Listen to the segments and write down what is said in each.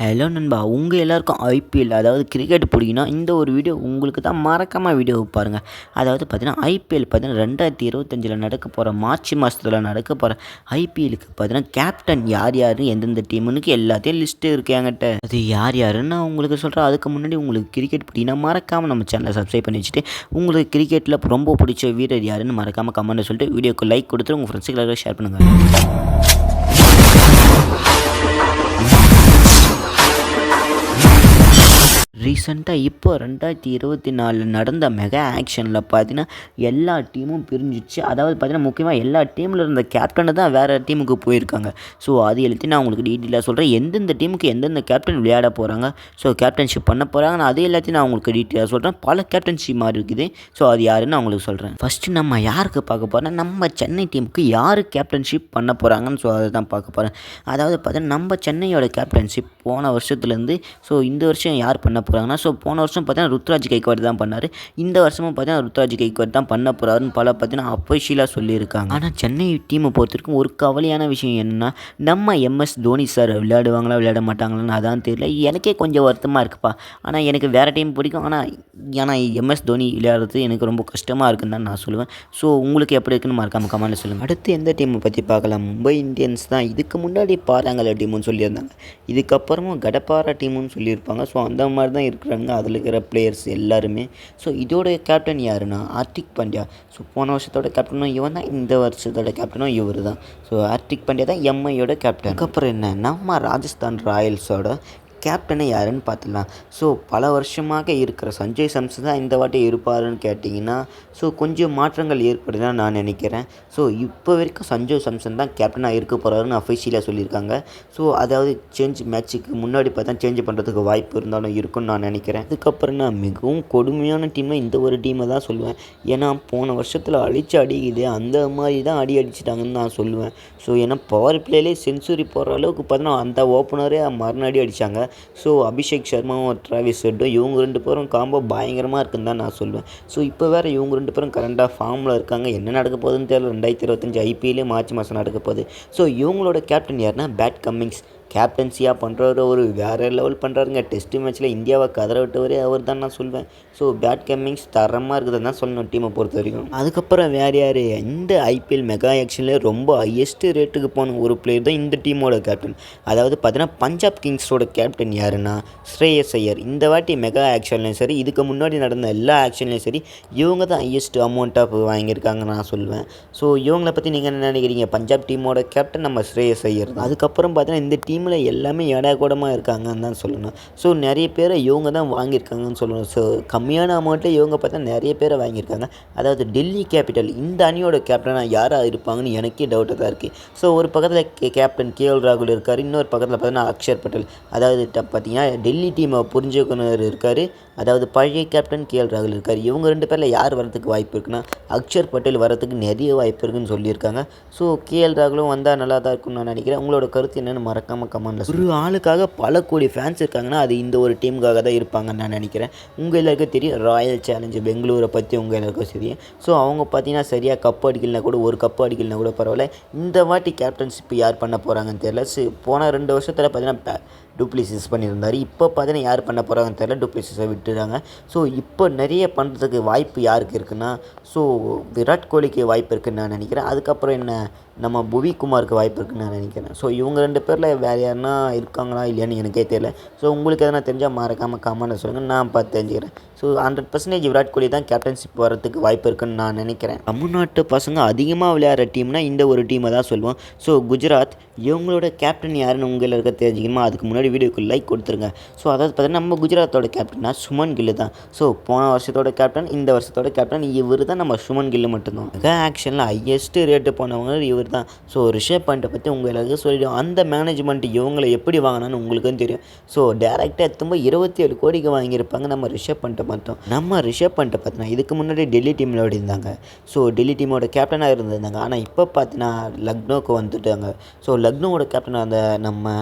Hello நண்பா! உங்க எல்லாருக்கும் ஐபிஎல் அதாவது கிரிக்கெட் பிடிக்கும்னா, இந்த ஒரு வீடியோ உங்களுக்கு தான். மறக்காம வீடியோவ பாருங்க. அதாவது பார்த்தீங்கன்னா, ஐபிஎல் பார்த்தீங்கன்னா 2025ல நடக்க போகிற மார்ச் மாசத்துல நடக்க போகிற ஐபிஎல்லுக்கு பார்த்தீங்கன்னா, கேப்டன் யார் யார் எந்தெந்த டீமுன்னு எல்லாத்தையும் லிஸ்ட்டு இருக்கு என்கிட்ட. அது யார் யாருன்னு நான் உங்களுக்கு சொல்கிறேன். அதுக்கு முன்னாடி உங்களுக்கு கிரிக்கெட் பிடிக்கும்னா, மறக்காம நம்ம சேனலை சப்ஸ்கிரைப் பண்ணி வச்சுட்டு, உங்களுக்கு கிரிக்கெட்டில் ரொம்ப பிடிச்ச வீரர் யாருன்னு மறக்காம கமெண்ட்ல சொல்லிட்டு, வீடியோக்கு லைக் கொடுத்துட்டு உங்கள் ஃப்ரெண்ட்ஸுக்கு எல்லாரும் ஷேர் பண்ணுங்கள். ரீசெண்டாக இப்போ 2024 நடந்த மெகா ஆக்ஷனில் பார்த்தீங்கன்னா எல்லா டீமும் பிரிஞ்சிச்சு. அதாவது பார்த்தீங்கன்னா முக்கியமாக எல்லா டீமில் இருந்த கேப்டனை தான் வேறு டீமுக்கு போயிருக்காங்க. ஸோ அது எல்லாத்தையும் நான் உங்களுக்கு டீட்டெயிலாக சொல்கிறேன். எந்தெந்த டீமுக்கு எந்தெந்த கேப்டன் விளையாட போகிறாங்க, ஸோ கேப்டன்ஷிப் பண்ண போகிறாங்க, அது எல்லாத்தையும் நான் உங்களுக்கு டீட்டெயிலாக சொல்கிறேன். பல கேப்டன்ஷிப் மாதிரி இருக்குது. ஸோ அது யாருன்னு நான் உங்களுக்கு சொல்கிறேன். ஃபஸ்ட்டு நம்ம யாருக்கு பார்க்க போகிறோம்னா, நம்ம சென்னை டீமுக்கு யார் கேப்டன்ஷிப் பண்ண போகிறாங்கன்னு ஸோ அதை தான் பார்க்க போகிறேன். அதாவது பார்த்தீங்கன்னா நம்ம சென்னையோட கேப்டன்ஷிப் போன வருஷத்துலேருந்து ஸோ இந்த வருஷம் யார் பண்ண போகிறாங்கன்னா, ஸோ போன வருஷம் பார்த்தீங்கன்னா ருத்ராஜ் கைக்வாட் தான் பண்ணார். இந்த வருஷமும் பார்த்தீங்கன்னா ருத்ராஜ் கைக்வாட் தான் பண்ண போகிறாருன்னு பார்த்தீங்கன்னா அஃபிஷியலாக சொல்லியிருக்காங்க. ஆனால் சென்னை டீமை பொறுத்தவரைக்கும் ஒரு கவலையான விஷயம் என்னென்னா, நம்ம எம்எஸ் தோனி சார் விளையாடுவாங்களா விளையாட மாட்டாங்களான்னு அதான் தெரியல. எனக்கே கொஞ்சம் வருத்தமாக இருக்குப்பா. ஆனால் எனக்கு வேறு டீம் பிடிக்கும். ஆனால் எம்எஸ் தோனி விளையாடுறது எனக்கு ரொம்ப கஷ்டமாக இருக்குன்னு தான் நான் சொல்லுவேன். ஸோ உங்களுக்கு எப்படி இருக்குன்னு மறக்காம கமெண்ட்டில் சொல்லுங்கள். அடுத்து எந்த டீமை பற்றி பார்க்கலாம். மும்பை இந்தியன்ஸ் தான். இதுக்கு முன்னாடி பாறாங்கல்ல டீமுன்னு சொல்லியிருந்தாங்க. இதுக்கப்புறமும் கடப்பாரா டீமுன்னு சொல்லியிருப்பாங்க. ஸோ அந்த மாதிரி தான் இருக்கிறாங்க அதில் இருக்கிற பிளேயர்ஸ் எல்லாருமே. ஸோ இதோட கேப்டன் யாருன்னா ஹார்திக் பாண்டியா. ஸோ போன வருஷத்தோட கேப்டனும் இவன் தான், இந்த வருஷத்தோட கேப்டனும் இவர் தான். ஸோ ஹார்திக் பாண்டியா தான் எம்ஐயோட கேப்டன். அதுக்கப்புறம் என்ன, நம்ம ராஜஸ்தான் ராயல்ஸோட கேப்டனை யாருன்னு பார்த்துடலாம். ஸோ பல வருஷமாக இருக்கிற சஞ்சய் சாம்சன் தான் இந்த வாட்டி இருப்பாருன்னு கேட்டிங்கன்னா, ஸோ கொஞ்சம் மாற்றங்கள் ஏற்படுதுன்னு நான் நினைக்கிறேன். ஸோ இப்போ வரைக்கும் சஞ்சய் சாம்சன் தான் கேப்டனாக இருக்க போகிறாருன்னு அஃபிஷியலாக சொல்லியிருக்காங்க. ஸோ அதாவது மேட்ச்சுக்கு முன்னாடி பார்த்தா சேஞ்ச் பண்ணுறதுக்கு வாய்ப்பு இருந்தாலும் இருக்குன்னு நான் நினைக்கிறேன். அதுக்கப்புறம் நான் மிகவும் கொடுமையான டீம்னா இந்த ஒரு டீமை தான் சொல்லுவேன். ஏன்னா போன வருஷத்தில் அடிக்குது அந்த மாதிரி தான் அடிச்சிட்டாங்கன்னு நான் சொல்லுவேன். ஸோ ஏன்னா பவர் பிளேலே செஞ்சுரி போடுற அளவுக்கு பார்த்தீங்கன்னா அந்த ஓப்பனரே மறுநாடி அடித்தாங்க. ஸோ அபிஷேக் சர்மாவும் டிராவிஸ் ஹெட்டும் இவங்க 2 பேரும் காம்போ பயங்கரமாக இருக்குன்னு தான் நான் சொல்லுவேன். ஸோ இப்போ வேறு இவங்க 2 பேரும் கரண்டாக ஃபார்மில் இருக்காங்க. என்ன நடக்க போகுதுன்னு தெரியல. 2025 ஐபிஎல்லே மார்ச் மாதம் நடக்க போகுது. ஸோ இவங்களோட கேப்டன் யாருன்னா பேட் கம்மிங்ஸ். கேப்டன்சியாக பண்ணுறவர் ஒரு வேறு லெவல் பண்ணுறாருங்க. டெஸ்ட் மேட்ச்சில் இந்தியாவை கதற விட்டவரே அவர் தான் நான் சொல்வேன். ஸோ பேட் கம்மிங்ஸ் தரமாக இருக்குதுன்னு தான் சொல்லணும் டீமை பொறுத்த வரைக்கும். அதுக்கப்புறம் வேறு யார், இந்த ஐபிஎல் மெகா ஆக்ஷனில் ரொம்ப ஹையஸ்ட்டு ரேட்டுக்கு போன ஒரு பிளேயர் தான் இந்த டீமோட கேப்டன். அதாவது பார்த்தீங்கன்னா பஞ்சாப் கிங்ஸோட கேப்டன் யாருன்னா ஸ்ரேயஸ் ஐயர். இந்த வாட்டி மெகா ஆக்ஷன்லையும் சரி, இதுக்கு முன்னாடி நடந்த எல்லா ஆக்ஷன்லையும் சரி, இவங்க தான் ஹையஸ்ட் அமௌண்ட் ஆஃப் வாங்கியிருக்காங்கன்னு நான் சொல்லுவேன். ஸோ இவங்களை பற்றி நீங்கள் என்ன நினைக்கிறீங்க? பஞ்சாப் டீமோட கேப்டன் நம்ம ஸ்ரேயஸ் ஐயர் தான். அதுக்கப்புறம் பார்த்தீங்கன்னா இந்த டீமில் எல்லாமே எடாகூடமாக இருக்காங்கன்னு தான் சொல்லணும். ஸோ நிறைய பேரை இவங்க தான் வாங்கியிருக்காங்கன்னு சொல்லணும். ஸோ கம்மியான அமௌண்ட்டில் இவங்க பார்த்தா நிறைய பேரை வாங்கியிருக்காங்க. அதாவது டெல்லி கேபிட்டல் இந்த அணியோட கேப்டனாக யாராக இருப்பாங்கன்னு எனக்கே டவுட்டாக தான் இருக்குது. ஸோ ஒரு பக்கத்தில் கேப்டன் கேஎல் ராகுல் இருக்கார், இன்னொரு பக்கத்தில் பார்த்தீங்கன்னா அக்ஷர் பட்டேல். அதாவது பார்த்தீங்கன்னா டெல்லி டீமை புரிஞ்சுக்கணும் இருக்கார், அதாவது பழைய கேப்டன் கேஎல் ராகுல் இருக்கார். இவங்க 2 பேரில் யார் வரதுக்கு வாய்ப்பு இருக்குன்னா அக்ஷர் பட்டேல் வரதுக்கு நிறைய வாய்ப்பு இருக்குன்னு சொல்லியிருக்காங்க. ஸோ கேஎல் ராகுலும் வந்தால் நல்லா தான் இருக்கும்னு நான் நினைக்கிறேன். உங்களோட கருத்து என்னென்னு மறக்காமல் கமெண்ட்டில். ஒரு ஆளுக்காக பல கோடி ஃபேன்ஸ் இருக்காங்கன்னா அது இந்த ஒரு டீமுக்காக தான் இருப்பாங்கன்னு நான் நினைக்கிறேன். உங்கள் எல்லாருக்கும் தெரியும் ராயல் சேலஞ்சு பெங்களூரை பற்றி உங்கள் எல்லாருக்கும் தெரியும். ஸோ அவங்க பார்த்தீங்கன்னா சரியாக கப் அடிக்கலனா கூட, ஒரு கப் அடிக்கலனா கூட பரவாயில்ல. இந்த வாட்டி கேப்டன்ஷிப் யார் பண்ண போகிறாங்கன்னு தெரியல. போன 2 வருஷத்தில் பார்த்தீங்கன்னா டூப்ளிசிஸ் பண்ணியிருந்தார். இப்போ பார்த்தீங்கன்னா யார் பண்ண போகிறாங்கன்னு தெரியல. டூப்ளிசிஸை விட்டுறாங்க. ஸோ இப்போ நிறைய பண்ணுறதுக்கு வாய்ப்பு யாருக்கு இருக்குன்னா, ஸோ விராட் கோலிக்கு வாய்ப்பு இருக்குதுன்னு நான் நினைக்கிறேன். அதுக்கப்புறம் என்ன, நம்ம புவிக்குமாருக்கு வாய்ப்பு இருக்குதுன்னு நான் நினைக்கிறேன். ஸோ இவங்க 2 பேரில் வேறு யாருன்னா இருக்காங்களா இல்லையான்னு எனக்கே தெரியல. ஸோ உங்களுக்கு எதனா தெரிஞ்சால் மறக்காமல் கமெண்ட்டில் சொல்லுங்கள், நான் பார்த்து தெரிஞ்சுக்கிறேன். ஸோ 100% விராட் கோலி தான் கேப்டன்ஷிப் வரதுக்கு வாய்ப்பு இருக்குதுன்னு நான் நினைக்கிறேன். தமிழ்நாட்டு பசங்க அதிகமாக விளையாடுற டீம்னா இந்த ஒரு டீமை தான் சொல்லுவோம். ஸோ குஜராத், இவங்களோட கேப்டன் யாருன்னு உங்கள் இருக்க தெரிஞ்சுக்கணுமா? அதுக்கு முன்னாடி வீடியோக்கு லைக் கொடுத்துருங்க. ஸோ அதாவது பார்த்தீங்கன்னா நம்ம குஜராத்தோட கேப்டனா சுமன் கில் தான். ஸோ போன வருஷத்தோட கேப்டன், இந்த வருஷத்தோட கேப்டன் இவர் தான், நம்ம சுமன் கில் மட்டும்தான். மெகா ஆக்ஷனில் ஹையஸ்ட்டு ரேட்டு போனவங்க இவர் தான். ஸோ ரிஷப் பண்ட்டை பற்றி உங்கள் எல்லாருக்கும் சொல்லிவிடும். அந்த மேனேஜ்மெண்ட் இவங்களை எப்படி வாங்கினான்னு உங்களுக்கும் தெரியும். ஸோ டேரெக்டாக எத்தும்போது 27 கோடிக்கு வாங்கியிருப்பாங்க நம்ம ரிஷப் பண்ட்டை மட்டும். நம்ம ரிஷப் பண்ட்டை பார்த்தீங்கன்னா இதுக்கு முன்னாடி டெல்லி டீமில் இருந்தாங்க. ஸோ டெல்லி டீமோட கேப்டனாக இருந்திருந்தாங்க. ஆனால் இப்போ பார்த்தீங்கன்னா லக்னோவுக்கு வந்துட்டாங்க. ஸோ லக்னோவோட கேப்டனாக அந்த நம்ம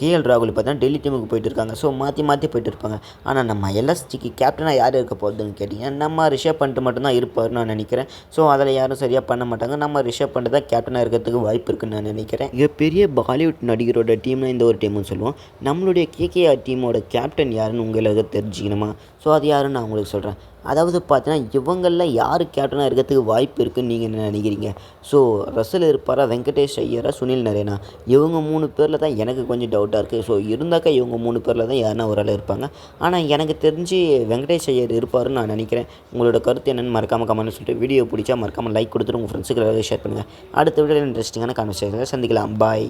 கேஎல் ராகுல் பார்த்தீங்கன்னா டெல்லி டீமுக்கு போயிட்டு இருக்காங்க. ஸோ மாற்றி மாற்றி போயிட்டு இருப்பாங்க. ஆனால் நம்ம எல்எஸ்ஜிக்கு கேப்டனாக யார் இருக்க போகுதுன்னு கேட்டிங்கன்னா நம்ம ரிஷப் பண்ட் மட்டும்தான் இருப்பார்னு நான் நினைக்கிறேன். ஸோ அதில் யாரும் சரியாக பண்ண மாட்டாங்க. நம்ம ரிஷப் பண்ட் தான் கேப்டனாக இருக்கிறதுக்கு வாய்ப்பு இருக்குன்னு நான் நினைக்கிறேன். பெரிய பாலிவுட் நடிகரோட டீம்னு இந்த ஒரு டீம்னு சொல்லுவோம். நம்மளுடைய கேகேஆர் டீமோட கேப்டன் யாருன்னு உங்களுக்கு தெரிஞ்சுக்கணுமா? ஸோ அது யாருன்னு நான் உங்களுக்கு சொல்கிறேன். அதாவது பார்த்தீங்கன்னா இவங்களில் யார் கேப்டனாக இருக்கிறதுக்கு வாய்ப்பு இருக்குதுன்னு நீங்கள் என்ன நினைக்கிறீங்க? ஸோ ரசல் இருப்பாரா, வெங்கடேஷ் ஐயரா, சுனில் நரேனா, இவங்க 3 பேரில் தான் எனக்கு கொஞ்சம் டவுட்டாக இருக்குது. ஸோ இருந்தாக்கா இவங்க 3 பேரில் தான் யாருன்னா ஒரு ஆள் இருப்பாங்க. ஆனால் எனக்கு தெரிஞ்சு வெங்கடேஷ் ஐயர் இருப்பாருன்னு நான் நினைக்கிறேன். உங்களோட கருத்து என்னென்னு மறக்காமல் கமெண்ட்னு சொல்லிட்டு வீடியோ பிடிச்சா மறக்காமல் லைக் கொடுத்துட்டு உங்கள் ஃப்ரெண்ட்ஸுக்கு ஷேர் பண்ணுங்கள். அடுத்த வீடியோவில் இன்ட்ரெஸ்டிங்கான கான்வர்சேஷனில் சந்திக்கலாம். பாய்.